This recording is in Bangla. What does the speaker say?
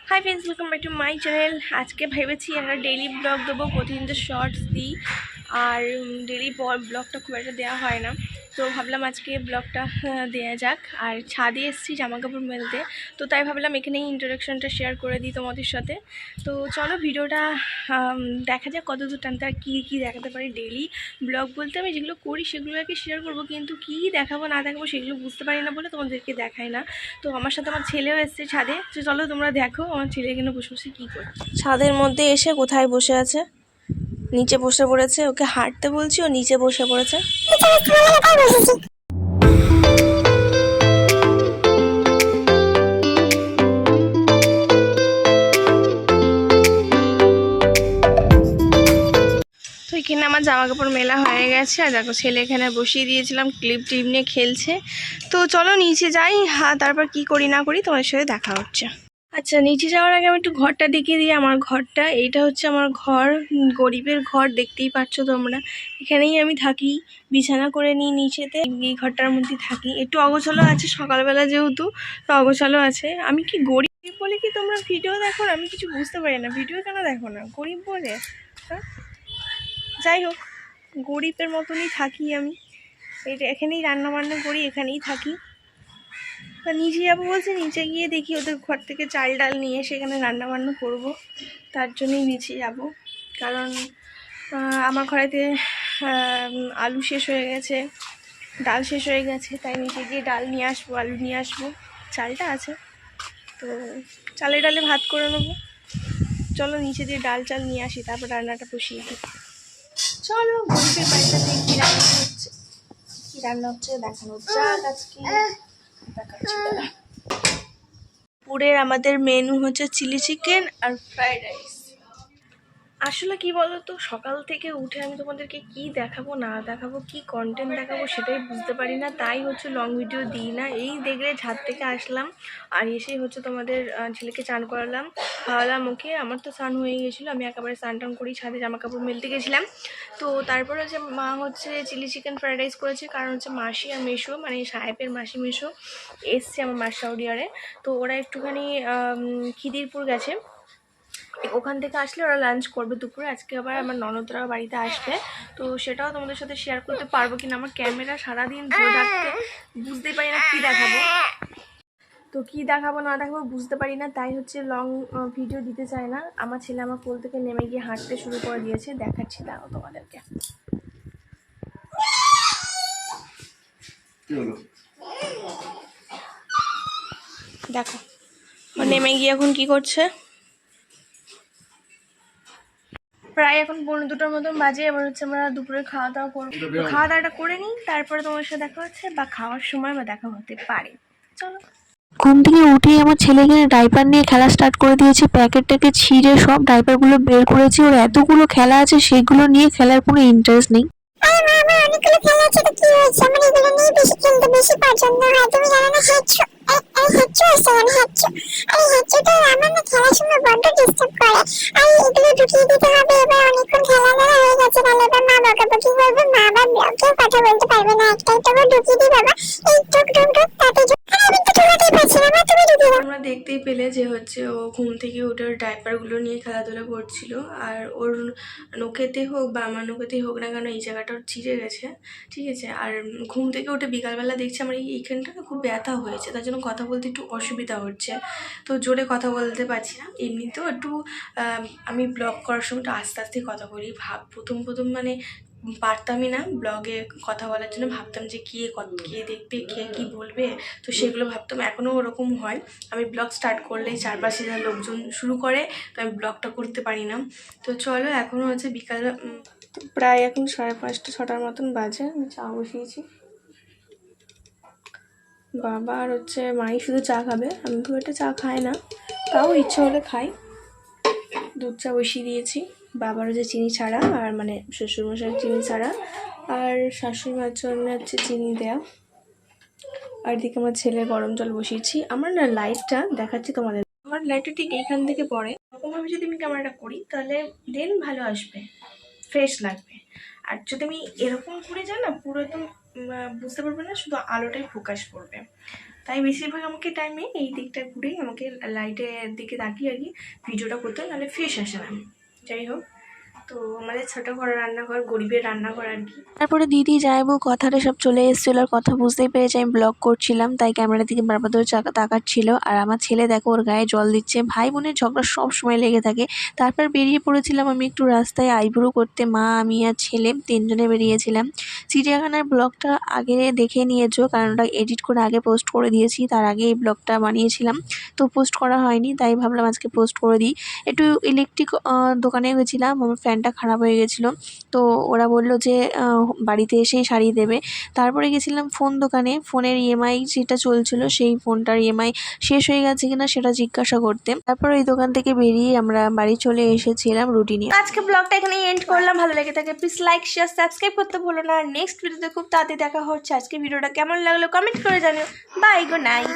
Hi friends, welcome back to my channel. আজকে ভেবেছি একটা ডেইলি ব্লগ দেবো, প্রতিদিন তো শর্টস দিই আর ডেইলি ব্লগটা খুব একটা দেওয়া হয় না। তো ভাবলাম আজকে ব্লগটা দেওয়া যাক। আর ছাদে এসেছি জামা কাপড় মেলতে, তো তাই ভাবলাম এখানেই ইন্ট্রোডাকশনটা শেয়ার করে দিই তোমাদের সাথে। তো চলো ভিডিওটা দেখা যাক কত দূর টানতে আর কী কী দেখাতে পারি। ডেইলি ব্লগ বলতে আমি যেগুলো করি সেগুলোকে শেয়ার করবো, কিন্তু কী দেখাবো না দেখাবো সেগুলো বুঝতে পারি না বলে তোমাদেরকে দেখাই না। তো আমার সাথে আমার ছেলেও এসছে ছাদে, তো চলো তোমরা দেখো আমার ছেলে এখানে বসে বসে কী করে। ছাদের মধ্যে এসে কোথায় বসে আছে, নিচে বসে পড়েছে। ওকে হাঁটতে বলছি, ও নিচে বসে পড়েছে। তো এখানে আমার জামা কাপড় মেলা হয়ে গেছে, আর দেখো ছেলে এখানে বসিয়ে দিয়েছিলাম, ক্লিপ টিপ নিয়ে খেলছে। তো চলো নিচে যাই, তারপর কি করি না করি তোমাদের সাথে দেখা হচ্ছে। আচ্ছা, নিচে যাওয়ার আগে আমি একটু ঘরটা দেখিয়ে দিই। আমার ঘরটা, এইটা হচ্ছে আমার ঘর, গরিবের ঘর, দেখতেই পাচ্ছ তোমরা। এখানেই আমি থাকি, বিছানা করে নিই নিচেতে, এই ঘরটার মধ্যে থাকি। একটু অগোছালো আছে সকালবেলা যেহেতু, তো অগোছালো আছে। আমি কি গরিব বলে কি তোমরা ভিডিও দেখো না? আমি কিছু বুঝতে পারি না, ভিডিও কেন দেখো না গরিব বলে? হ্যাঁ, যাই হোক, গরিবের মতনই থাকি আমি। এটা এখানেই রান্না বান্না করি, এখানেই থাকি। তা নিচে যাবো বলছে, নিচে গিয়ে দেখি ওদের ঘর থেকে চাল ডাল নিয়ে সেখানে রান্না বান্না করবো। তার জন্যই নিচে যাব, কারণ আমার ঘরেতে আলু শেষ হয়ে গেছে, ডাল শেষ হয়ে গেছে, তাই নিচে গিয়ে ডাল নিয়ে আসবো, আলু নিয়ে আসবো। চালটা আছে তো চালে ডালে ভাত করে নেবো। চলো নিচে দিয়ে ডাল চাল নিয়ে আসি, তারপর রান্নাটা বসিয়ে দিই। চলো গরিবের বাড়িটা দিয়ে কী রান্না হচ্ছে, কী রান্না হচ্ছে দেখানো যাক আজকে। পুরের আমাদের মেনু হচ্ছে চিলি চিকেন আর ফ্রাইড রাইস। আসলে কি বলতো, সকাল থেকে উঠে আমি তোমাদেরকে কি দেখাবো না দেখাবো, কি কন্টেন্ট দেখাবো সেটাই বুঝতে পারি না, তাই হচ্ছে লং ভিডিও দিই না। এই দেখলে ছাদ থেকে আসলাম, আর এসেই হচ্ছে তোমাদের ছেলেকে চান করালাম, খাওয়ালাম ওকে। আমার তো স্নান হয়ে গেছিলো, আমি একেবারে স্নান টান করি ছাদে জামা কাপড় মেলতে গেছিলাম। তো তারপরে হচ্ছে মা হচ্ছে চিলি চিকেন ফ্রাইড রাইস করেছে, কারণ হচ্ছে মাসি আর মেশো, মানে সাহেবের মাসি মেশো এসছে আমার মাসাউডিয়ারে। তো ওরা একটুখানি খিদিরপুর গেছে, ওখান থেকে আসলে ওরা লাঞ্চ করবে দুপুরে। আজকে আবার আমার ননদরাও বাড়িতে আসবে, তো সেটাও তোমাদের সাথে শেয়ার করতে পারবো কিনা। আমার ক্যামেরা সারাদিন ধরে থাকতে বুঝতেই পারি না কী দেখাবো, তো কী দেখাবো না দেখাবো বুঝতে পারি না, তাই হচ্ছে লং ভিডিও দিতে চাই না। আমার ছেলে আমার কোল থেকে নেমে গিয়ে হাঁটতে শুরু করে দিয়েছে, দেখাচ্ছি দাঁড়াও তোমাদেরকে। দেখো ও নেমে গিয়ে এখন কি করছে। প্রায় এখন 1:45 মতন বাজে। এবার হচ্ছে আমরা দুপুরে খাওয়া দাওয়া করবো, খাওয়া দাওয়াটা করে নিই, তারপরে তোমার সাথে দেখা হচ্ছে, বা খাওয়ার সময় বা দেখা হতে পারে। চলো। ঘুম থেকে উঠেই আমার ছেলে এখানে ডাইপার নিয়ে খেলা স্টার্ট করে দিয়েছে। প্যাকেটটাকে ছিঁড়ে সব ডাইপারগুলো বের করেছে। ওর এতগুলো খেলা আছে, সেগুলো নিয়ে খেলার কোনো ইন্টারেস্ট নেই। আরে মা, আমার অনেকগুলো খেলা আছে, তো কি হয়েছে? আমার এগুলো নিয়ে বেশি খেলতে বেশি পছন্দ হয়। তুমি জানো না হ্যাচু, হ্যাচু আছে মানে হ্যাচু। আরে হ্যাচুটা আমার না খেলার সময় বড্ড ডিস্টার্ব করে। আর এগুলো ঢুকিয়ে দিতে হবে। এবার অনেকক্ষণ খেলা ধরা হয়ে গেছে, তাহলে এবার মা বকাবকি করবে। মা আবার ব্লগেও কথা বলতে পারবে না, একটাই তো ঢুকিয়ে দিই বাবা। এই টুক টুক টুক তাতে আমি তো ঢুকাতেই পারছি না, মা তুমি ঢুকিয়ে দাও। তোমরা দেখতেই পেলে যে হচ্ছে ও ঘুম থেকে উঠে ওর ডাইপারগুলো নিয়ে খেলাধুলা করছিল, আর ওর নখেতে হোক বা আমার নখেতেই হোক না কেন এই জায়গাটা ওর ছিঁড়ে গেছে, ঠিক আছে। আর ঘুম থেকে উঠে বিকালবেলা দেখছি আমার এইখানটা খুব ব্যথা হয়েছে, তার জন্য কথা বলতে একটু অসুবিধা হচ্ছে, তো জোরে কথা বলতে পারছি না। এমনিতেও একটু আমি ব্লগ করার সময় একটু আস্তে আস্তে কথা বলি। প্রথম প্রথম মানে পারতামই না ব্লগে কথা বলার জন্য, ভাবতাম যে কে দেখবে, কে কী বলবে, তো সেগুলো ভাবতাম। এখনও ওরকম হয়, আমি ব্লগ স্টার্ট করলেই চারপাশে যা লোকজন শুরু করে, তো আমি ব্লগটা করতে পারি না। তো চলো, এখনও হচ্ছে বিকাল প্রায় এখন 5:30 6টার মতন বাজে। আমি চা বসিয়েছি, বাবা আর হচ্ছে মাই শুধু চা খাবে, আমি খুব একটা চা খাই না, তাও ইচ্ছা হলে খাই। দুধ চা বসিয়ে দিয়েছি, বাবার হচ্ছে চিনি ছাড়া, আর মানে শ্বশুরমশাই চিনি ছাড়া, আর শাশুড়ি মার জন্য হচ্ছে চিনি দেয়া। আর এদিকে আমার ছেলের গরম জল বসিয়েছি। আমার না লাইটটা দেখাচ্ছি তোমাদের, আমার লাইটটা ঠিক এইখান থেকে পড়ে, এরকমভাবে যদি আমি ক্যামেরাটা করি তাহলে দেন ভালো আসবে, ফ্রেশ লাগবে। আর যদি আমি এরকম করে যাই না, পুরো একদম বুঝতে পারবে না, শুধু আলোটাই ফোকাস করবে। তাই বেশিরভাগ আমাকে টাইমে এই দিকটা ঘুরেই আমাকে লাইটের দিকে তাকিয়ে আর কি ভিডিওটা করতে হয়, নাহলে ফ্রেশ আসে না। যাই হোক, তো আমাদের ছোটো ঘর রান্নাঘর, গরিবের রান্নাঘর আর কি। তারপরে দিদি যাইবো কথাটা সব চলে এসেছিলো, আর কথা বুঝতেই পেরেছে আমি ব্লগ করছিলাম, তাই ক্যামেরার দিকে বারবার ধরে তাকাচ্ছিল। আর আমার ছেলে দেখো ওর গায়ে জল দিচ্ছে। ভাই বোনের ঝগড়া সব সময় লেগে থাকে। তারপর বেরিয়ে পড়েছিলাম আমি একটু রাস্তায় আইব্রো করতে, মা আমি আর ছেলে তিনজনে বেরিয়েছিলাম। চিড়িয়াখানার ব্লগটা আগে দেখে নিয়েছো, কারণ ওটা এডিট করে আগে পোস্ট করে দিয়েছি, তার আগে এই ব্লগটা বানিয়েছিলাম, তো পোস্ট করা হয়নি, তাই ভাবলাম আজকে পোস্ট করে দিই। একটু ইলেকট্রিক দোকানে গেছিলাম, আমার ফ্যানটা খারাপ হয়ে গেছিলো, তো ওরা বললো যে বাড়িতে এসেই সারিয়ে দেবে। তারপরে গেছিলাম ফোন দোকানে, ফোনের ইএমআই যেটা চলছিল সেই ফোনটার ইএমআই শেষ হয়ে গেছে কিনা সেটা জিজ্ঞাসা করতে। তারপর এই দোকান থেকে বেরিয়ে আমরা বাড়ি চলে এসেছিলাম রুটি নিয়ে। আজকে ব্লগটা এখানেই এন্ড করলাম। ভালো লেগে থাকে প্লিজ লাইক শেয়ার সাবস্ক্রাইব করতে ভুলো না। নেক্সট ভিডিওতে খুব তাড়াতাড়ি দেখা হচ্ছে। আজকে ভিডিওটা কেমন লাগলো কমেন্ট করে জানিও। Bye, good night.